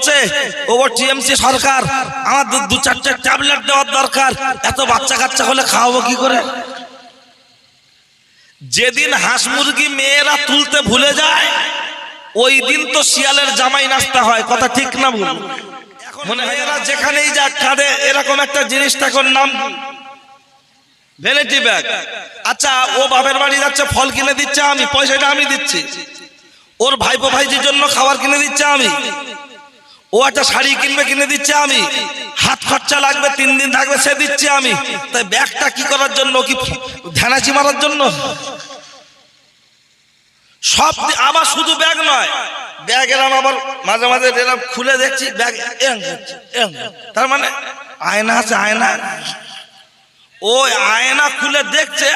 বলছে ওগো টিএমসি সরকার আমার দু চারটে ট্যাবলেট দেওয়ার দরকার, এত বাচ্চা কাচ্চা হলে খাওয়াবো কি করে? যেদিন হাঁস মুরগি মেয়েরা তুলতে ভুলে যায় ওই দিন তো শিয়ালের জামাই নাস্তা হয়, কথা ঠিক না ভুল? মনে হয় এরা যেখানেই যাক কাঁধে এরকম একটা জিনিস থাকার নাম ভ্যানিটি ব্যাগ। আচ্ছা ও বাপের বাড়ি যাচ্ছে, ফল কিনে দিচ্ছে আমি, পয়সাটা আমি দিচ্ছি। ওর ভাইপো ভাইজির জন্য খাবার কিনে দিচ্ছে আমি, ও একটা শাড়ি কিনবে কিনে দিচ্ছে আমি, হাত খরচা লাগবে 3 দিন থাকবে সে দিচ্ছে আমি। তাই ব্যাগটা কি করার জন্য? কি ধ্যানাচি মারার জন্য? সব আবার শুধু ব্যাগ নয়, ব্যাগ এরম আবার মাঝে মাঝে এরম খুলে দেখছি ব্যাগ, তার মানে আয়না আছে, আয়না, ওই আয়না খুলে দেখছে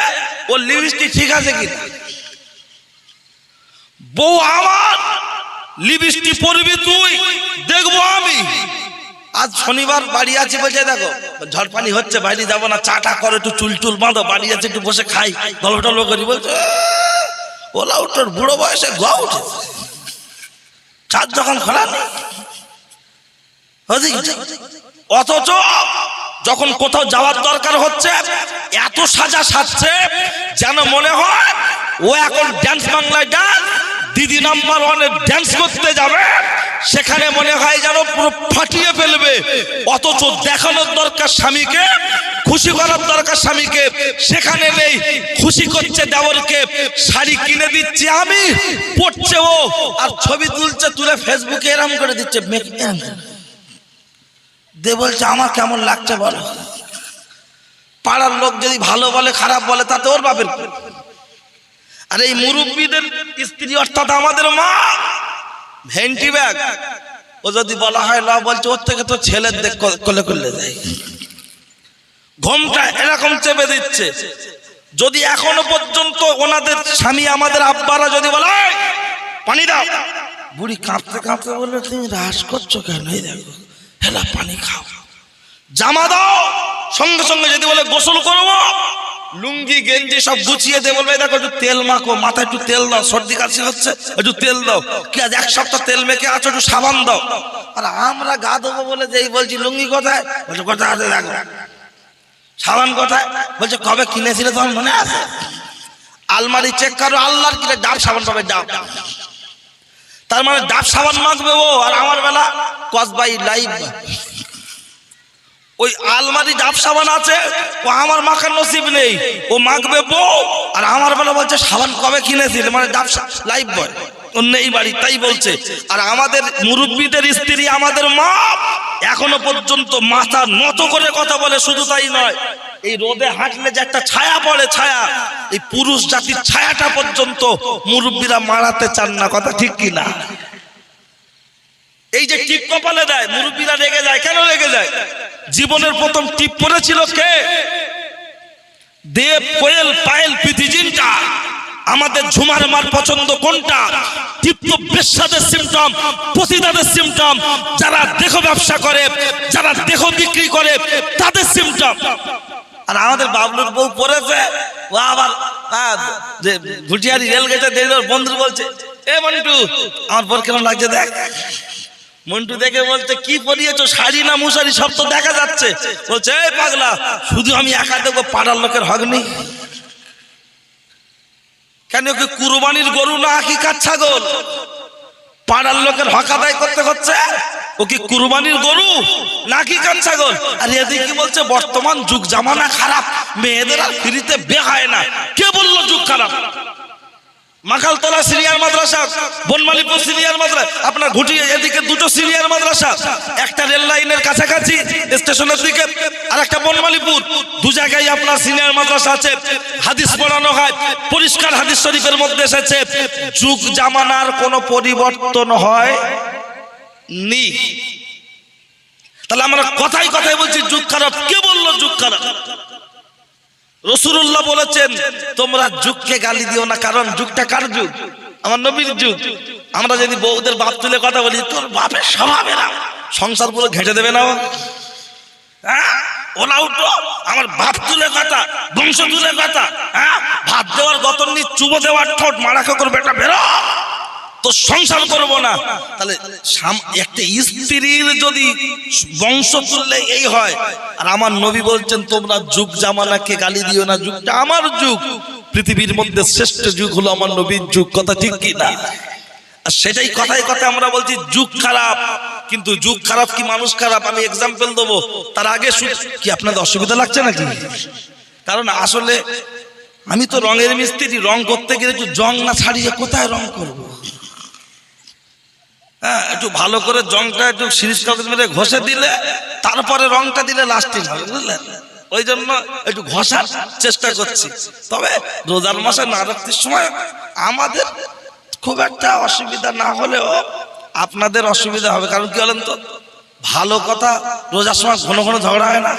ও লিপস্টিক ঠিক আছে কি। বউ আমার লিপস্টিক পরবি তুই, দেখবো আমি। আজ শনিবার বাড়ি আছি বলছে, দেখো ঝড়পানি হচ্ছে বাইরে যাবো না, চাটা করে একটু চুল টুল বাঁধো, বাড়ি আছে একটু বসে খাই, গল্প টল্প করি। বলছে ওলা উঠোর বুড়ো বয়সে গোয়া উঠে, চার যখন খোলা নেই। অথচ যখন কোথাও যাওয়ার দরকার হচ্ছে এত সাজা সাজছে যেন মনে হয় ও এখন ড্যান্স বাংলায় ডান্স দিদি নাম্বার 1-এ ড্যান্স করতে যাবে, সেখানে মনে হয় যেন পুরো ফাটিয়ে ফেলবে। অথচ দেখানোর দরকার স্বামীকে, খুশি করার দরকার স্বামীকে, সেখানে নেই। খুশি করছে দেওরকে, শাড়ি কিনে দিচ্ছি আমি, পড়ছে ও, আর ছবি তুলছে, তুলে ফেসবুকে এরম করে দিচ্ছে, দে বলছে আমার কেমন লাগছে বলো। পাড়ার লোক যদি ভালো বলে খারাপ বলে তাতে ওর বাপের। আর এই মুরব্বীদের স্ত্রী অর্থাৎ আমাদের মা ভেন্টি ব্যাগ, ও যদি বলা হয় না বলছে ওর থেকে তো ছেলের দেখ কোলে কোলে যায়, ঘোমটা এরকম চেপে দিচ্ছে। যদি এখনো পর্যন্ত ওনাদের স্বামী আমাদের আব্বারা যদি বলে পানি দাও, বুড়ি কাঁপতে কাঁপতে বললো তুমি রাস করছো কেন, এই দেখো হেলা পানি খাও। জামা দাও, সঙ্গে সঙ্গে যদি বলে গোসল করবো, লুঙ্গি গেঞ্জি সব গুছিয়ে দিয়ে বলবে দেখো একটু তেল মাখো, মাথায় একটু তেল দাও, সর্দি কাশি হচ্ছে একটু তেল দাও, কি আজ 1 সপ্তাহ তেল মেখে আছো একটু সাবান দাও। আর আমরা গা দেবো বলে যেই বলছি লুঙ্গি কোথায়, বলছে কোথায় আছে দেখো, সাবান কোথায়, বলছে কবে কিনেছিলে তোমার মনে আছে, আলমারি চেক করো, আল্লাহর কিনে ডাব সাবান পাবে, ডাব। তার মানে ডাব সাবান মাখবে ও, আর আমার বেলা কসবাই লাইভ ওই আলমারি ডাব সাবান আছে, ও আমার মাখার নসিব নেই, ও মাখবে বউ। আর আমার বেলা বলছে সাবান কবে কিনেছিল, মানে ডাব লাইভ বয় অন্য এই বাড়ি, তাই বলছে। আর আমাদের মুরব্বীদের স্ত্রী আমাদের মা এখনো পর্যন্ত মাথা নত করে কথা বলে। শুধু তাই নয়, এই রোদে হাঁটলে যে একটা ছায়া পড়ে, ছায়া, এই পুরুষ জাতির ছায়াটা পর্যন্ত মুরব্বীরা মারাতে চান না, কথা ঠিক কিনা? এই যে টিপ কপালে দেয় মুরব্বীরা রেগে যায়, কেন রেগে যায়? জীবনের প্রথম টিপ পড়েছিল কে? দেব কোয়েল পায়েল পিথিজিনটা। আমাদের ঝুমার মার পছন্দ কোনটা? টিপ তো বেশ্যাদের সিমটম, পতিতাদের সিমটম, যারা দেহ ব্যবসা করে, যারা দেহ বিক্রি করে তাদের সিমটম। আর আমাদের বাবলুর বউ পড়েছে, ও আবার যে ভুটিয়ারি রেলগেটে দেখে বন্ধু বলছে এ মন্টু আমার বর কেমন লাগছে দেখ। মন্টু দেখে বলছে কি পরিয়েছো, শাড়ি না মুশারি, সব তো দেখা যাচ্ছে। বলছে এই পাগলা, শুধু আমি একা দেখবো, পাড়ার লোকের হক নেই কেন? কি কুরবানির গরু না হাকিকাত ছাগল? পাড়ার লোকের হক আদায় করতে হচ্ছে, ও কি কুরবানির গরু না হাকিকাত ছাগল? আর এদিকে বলছে বর্তমান যুগ জামানা খারাপ, মেয়েদের আর ফ্রিতে বিয়ে হয় না। কে বললো যুগ খারাপ? মাখালতলা সিনিয়র মাদ্রাসা, বনমালীপুর সিনিয়র মাদ্রাসা, আপনার ঘুটিয়ে এদিকে দুটো সিনিয়র মাদ্রাসা, একটা রেল লাইনের কাছাকাছি স্টেশনের দিকে, আর একটা বনমালীপুর, দু জায়গায় আপনার সিনিয়র মাদ্রাসা আছে। হাদিস পড়ানো হয়, পরিষ্কার হাদিস শরীফের মধ্যে এসেছে যুগ জামানার কোনো পরিবর্তন হয় নি। তাহলে আমরা কথাই কথাই বলছি যুগ খারাপ। কে বললো যুগ খারাপ? রাসূলুল্লাহ বলেছেন তোমরা যুগকে গালি দিও না, কারণ যুগটা কার যুগ? আমার নবীর যুগ। আমরা যদি বউদের বাপ তুলে কথা বলি, তোর বাপের স্বভাব এরা, সংসার পুরো ঘেঁটে দেবে না? হ্যাঁ, ওলা উঠো, আমার বাপ তুলে কথা, বংশ তুলে কথা, হ্যাঁ, ভাত দেওয়ার গতন নি, চুবো দেওয়ার ঠোঁট, মারা করে বেটা বেরো, তো সংসার করব না। তাহলে একটা স্ত্রীর যদি বংশ তুললে এই হয়, আর আমার নবী বলছেন তোমরা যুগ জামানাকে গালি দিও না, যুগটা আমার যুগ, পৃথিবীর মধ্যে শ্রেষ্ঠ যুগ হলো আমার নবীর যুগ। কথা ঠিক কি না? আর সেটাই কথায় কথায় আমরা বলছি যুগ খারাপ, কিন্তু যুগ খারাপ কি মানুষ খারাপ? আমি এক্সাম্পল দেবো, তার আগে কি আপনাদের অসুবিধা লাগছে নাকি? কারণ আসলে আমি তো রঙের মিস্ত্রি, রং করতে গেলে একটু জং না ছাড়িয়ে কোথায় রং করব? হ্যাঁ, একটু ভালো করে জংটা একটু সিরিজ কাগজ মেরে ঘষে দিলে তারপরে রংটা দিলে লাস্টিং হবে, বুঝলেন? ওই জন্য একটু ঘষার চেষ্টা করছি। তবে রোজার মাসে না রাখতে সময় আমাদের খুব একটা অসুবিধা না হলেও আপনাদের অসুবিধা হবে। কারণ কি বলেন তো, ভালো কথা রোজার সময় ঘন ঘন ঝগড়া হয় না?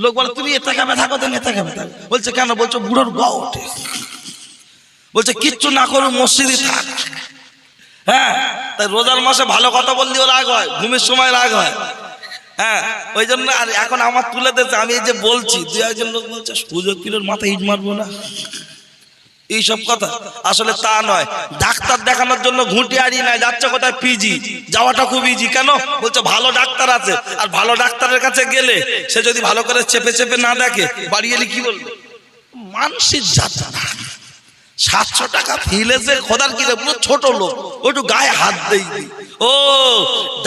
লোক বলে তুমি এতে খাবে থাকো, তুমি এতে খাবে থাকো। বলছে কেন? বলছো বুড়োর গাও ওঠে। বলছে কিচ্ছু না করো, মসজিদে থাক। হ্যাঁ, তাই রোজার মাসে ভালো কথা বললেও রাগ হয়, ঘুমের সময় রাগ হয়। হ্যাঁ, ওই জন্য। আর এখন আমার তুলে দিতে আমি এই যে বলছি, দু একজন লোক বলছে সুযোগ কিলোর মাথায় ইট মারবো না, এইসব কথা। আসলে তা নয়। ডাক্তার দেখানোর জন্য ঘুঁটি আড়িয়ে নেয়, যাচ্ছে কোথায়? পিজি। যাওয়াটা খুব ইজি। কেন? বলছে ভালো ডাক্তার আছে। আর ভালো ডাক্তারের কাছে গেলে সে যদি ভালো করে চেপে চেপে না দেখে, বাড়ি এলে কি বলবে? মানসিক যাত্রা 700 টাকা ফিলেছে, খোদার কি রে, পুরো ছোট লোক, ওইটু গায়ে হাত দেয়নি। ও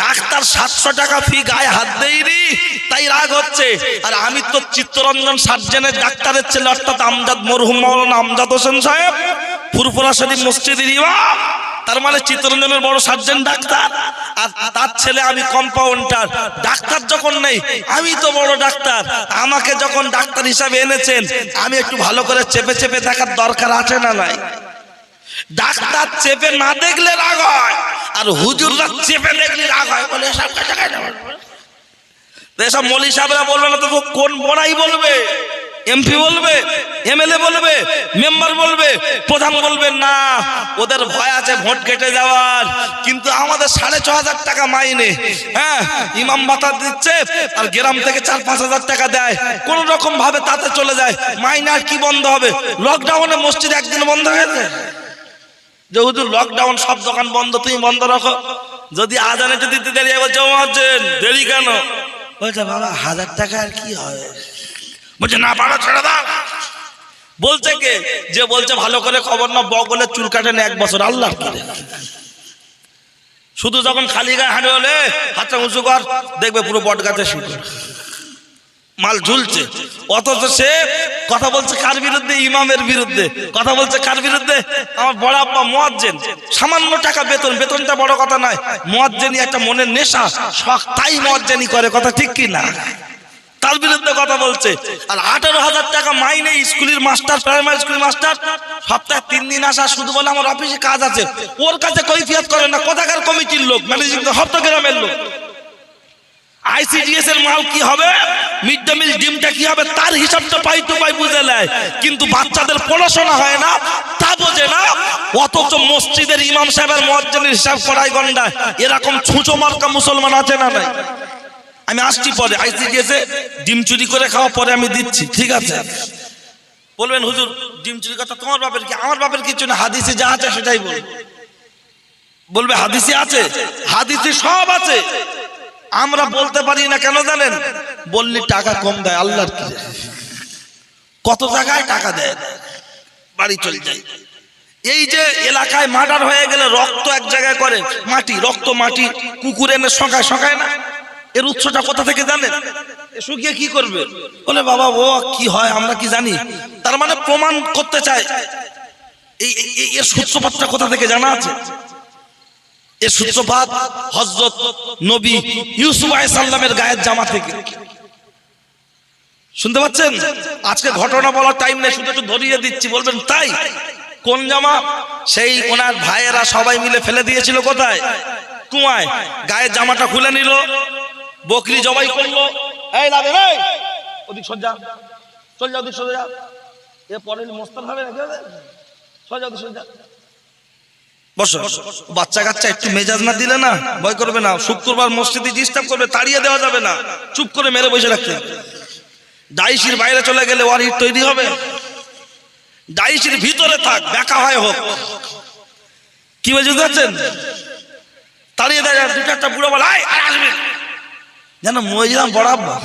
ডাক্তার 700 টাকা ফি, গায়ে হাত দেয়নি, তাই রাগ হচ্ছে। আর আমি তো চিত্তরঞ্জন সার্জেনের ডাক্তারের ছেলে, অর্থাৎ আমজাদ, মরহুম মাওলানা আমজাদ হোসেন সাহেব, ফুরফুরা শরীফ মসজিদের ইমাম। তার মানে চিত্তরঞ্জনের বড় সার্জেন ডাক্তার, আর তার ছেলে আমি কম্পাউন্ডার। ডাক্তার যখন নেই, আমি তো বড় ডাক্তার। আমাকে যখন ডাক্তার হিসাবে এনেছেন, আমি একটু ভালো করে চেপে চেপে দেখার দরকার আছে না নাই? ডাক্তার চেপে না দেখলে রাগ হয়, আর হুজুররা চেপে দেখলে রাগ হয়। বলে এসব এসব মৌলী সাহেবরা বলবে না তো কোন বড়াই বলবে? এমপি বলবে, এমএলএ বলবে, মেম্বার বলবে, প্রধান বলবে না, ওদের ভয় আছে ভোট কেটে যাওয়ার। কিন্তু আমাদের 6500 টাকা মাইনে, হ্যাঁ, ইমাম ভাতা দিচ্ছে, আর গ্রাম থেকে 4-5 হাজার টাকা দেয়, কোন রকম ভাবে তাতে চলে যায়। মাইনে আর কি বন্ধ হবে? লকডাউনে মসজিদ একদিন বন্ধ হয়েছে, যে হুজুর লকডাউন, সব দোকান বন্ধ, তুমি বন্ধ রাখো। যদি আজানে যদি দেরি হয়, বলছে দেরি কেন? বলছে বাবা 1000 টাকা আর কি হবে? বলছে না পারো ছেড়ে দাও। বলছে কে? যে বলছে ভালো করে খবর না, বগলে চুল কাটেন 1 বছর। আল্লাহ শুধু যখন খালি গায়ে হাঁটে হলে হাতটা উঁচু কর, দেখবে পুরো বট গাছে শিকড় মাল ঝুলছে। অথচ সে কথা বলছে কার বিরুদ্ধে? ইমামের বিরুদ্ধে। কথা বলছে কার বিরুদ্ধে? আমার বড় আব্বা মুয়াজ্জিন, সামান্য টাকা বেতন, বেতনটা বড় কথা নয়, মুয়াজ্জিনি একটা মনের নেশা, শখ, তাই মুয়াজ্জিনি করে। কথা ঠিক কি না? তার বিরুদ্ধে কথা বলছে। আর 18,000 টাকা মাইনে স্কুলের মাস্টার, প্রাইমারি স্কুলের মাস্টার, সপ্তাহে 3 দিন আসা, শুধু বলে আমার অফিসে কাজ আছে। ওর কাছে কৈফিয়ত করে না, কোথাকার কমিটির লোক, ম্যানেজিং হপ্তাগ্রামের লোক। আইসিডিএস এর মাল কি হবে, মিড ডে মিল ডিমটা কি হবে, তার হিসাবটা পাই তো পাই বুঝে নেয়। কিন্তু বাচ্চাদের পড়াশোনা হয় না, তা বোঝে না। অথচ মসজিদের ইমাম সাহেবের মুয়াজ্জিনের হিসাব করায় গন্ডায়। এরকম ছুঁচো মার্কা মুসলমান আছে না নাই? আমি আসছি পরে, আইসিডিএস এ ডিম চুরি করে খাওয়া পরে আমি দিচ্ছি, ঠিক আছে? বলবেন হুজুর ডিম চুরি কথা তোমার বাপের কি? আমার বাপের কিছু না, হাদিসে যা আছে সেটাই বলবে। হাদিসে আছে, হাদিসে সব আছে, আমরা বলতে পারি না। কেন জানেন? বললি টাকা কম দেয়। আল্লাহর কি, কত জায়গায় টাকা দেয়, বাড়ি চলে যায়। এই যে এলাকায় মার্ডার হয়ে গেলে রক্ত এক জায়গায় করে, মাটি, রক্ত মাটি, কুকুর এনে শোকায়, শোকায় না? এর উৎসটা কোথা থেকে জানেন? শুকিয়ে কি করবে? বলে বাবা ও কি হয় আমরা কি জানি। তার মানে প্রমাণ করতে চায়। এর সূত্রপাতটা কোথা থেকে জানা আছে? এর সূত্রপাত হযরত নবী ইউসুফ আলাইহিস সালামের গায়ের জামা থেকে। শুনতে পাচ্ছেন? আজকে ঘটনা বলার টাইম নেই, শুধু একটু ধরিয়ে দিচ্ছি। বলবেন তাই? কোন জামা? সেই ওনার ভাইয়েরা সবাই মিলে ফেলে দিয়েছিল কোথায়? কুয়ায়। গায়ের জামাটা খুলে নিল, বকরি জবাই করলো। এই লাবে এই ওদিক সজ্জা, চল যাও, ওদিক সরে যা। এ পরে মোস্তান হবে নাকি? সজ্জা, ওদিক সজ্জা, বসো। বাচ্চা কাচ্চা একটু মেজাজ না দিলে না ভয় করবে না। শুক্রবার মসজিদে ডিস্টার্ব করবে, তাড়িয়ে দেওয়া যাবে না, চুপ করে মেরে বসে রাখতে হবে। ডাইশির বাইরে চলে গেলে ওর ইট তৈরি হবে। ডাইশির ভিতরে থাক, দেখা হয় হোক। কি বলছে বুঝতে পারছেন? তাড়িয়ে দেয়, দুটো একটা বুড়ো বলে আয় আর আসবে যেন মহিলাম বড় আব্বা,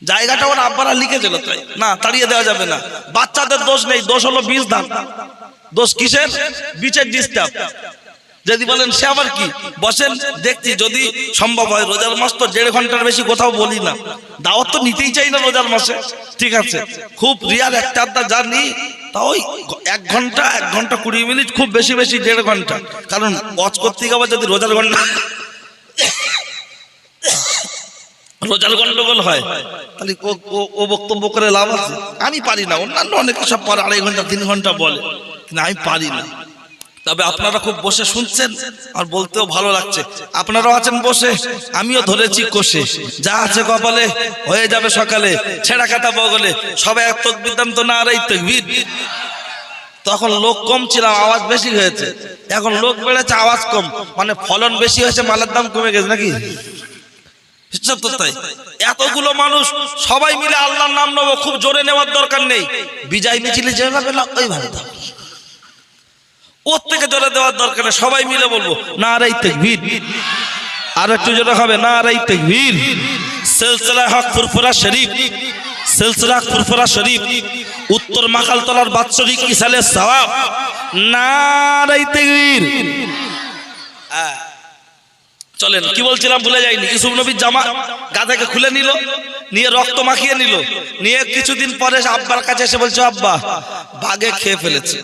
জায়গাটা ওর আব্বারা লিখেছিল তাই না, তাড়িয়ে দেওয়া যাবে না। বাচ্চাদের দোষ নেই, দোষ হলো বীজ দান। দোষ কিসের? বীজের ডিস্টার্ব। যদি বলেন সে আবার কি, বসেন দেখছি যদি সম্ভব হয়। রোজার মাস তো 1.5 ঘন্টার বেশি কোথাও বলি না, দাওয়াত তো নিতেই চাই না রোজার মাসে, ঠিক আছে? খুব রিয়াল একটা আধটা জানি, তা ওই 1 ঘন্টা 1 ঘন্টা 20 মিনিট, খুব বেশি বেশি 1.5 ঘন্টা। কারণ ওয়াজ করতে গেলে যদি রোজার ঘন্টা রোজার গন্ডগোল হয় তাহলে ও বক্তব্য করে লাভ আছে? আমি পারি না, অন্যান্য অনেকে সব পরে 2.5 ঘন্টা 3 ঘন্টা বলে, কিন্তু আমি পারি না। তবে আপনারা খুব বসে শুনছেন আর বলতেও ভালো লাগছে। আপনারাও আছেন বসে, আমিও ধরেছি কষে, যা আছে কপালে হয়ে যাবে সকালে, ছেঁড়া কাটা বগলে সবাই এক তাকবীর দান তো না আর এই তাকবীর। তখন লোক কম ছিল, আওয়াজ বেশি হয়েছে, এখন লোক বেড়েছে আওয়াজ কম, মানে ফলন বেশি হয়েছে, মালের দাম কমে গেছে নাকি? এতগুলো মানুষ সবাই মিলে আল্লাহর নাম নেব, খুব জোরে নেওয়ার দরকার নেই, বিজয় মিছিলে যেভাবে ওইভাবে দাও, ওর থেকে জোরে দেওয়ার দরকার নেই, সবাই মিলে বলবো নারায়ে তাকবীর। আর একটু জোরে হবে নারায়ে তাকবীর। সিলসিলা হক ফুরফুরা শরীফ, সিলসিলা ফুরফুরা শরীফ, উত্তর মাকালতলার বাৎসরিক ইসালে সওয়াব, নারায়ে তাকবীর। চলেন, কি বলছিলাম ভুলে যাইনি। ইউসুফ নবীর জামা গাধাকে খুলে নিল, নিয়ে রক্ত মাখিয়ে নিল, নিয়ে কিছুদিন পরে আব্বার কাছে এসে বলছে আব্বা বাঘে খেয়ে ফেলেছে।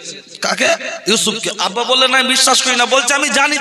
কাকে? ইউসুফকে। আব্বা বললেন না বিশ্বাস করি না, বলছে আমি জানি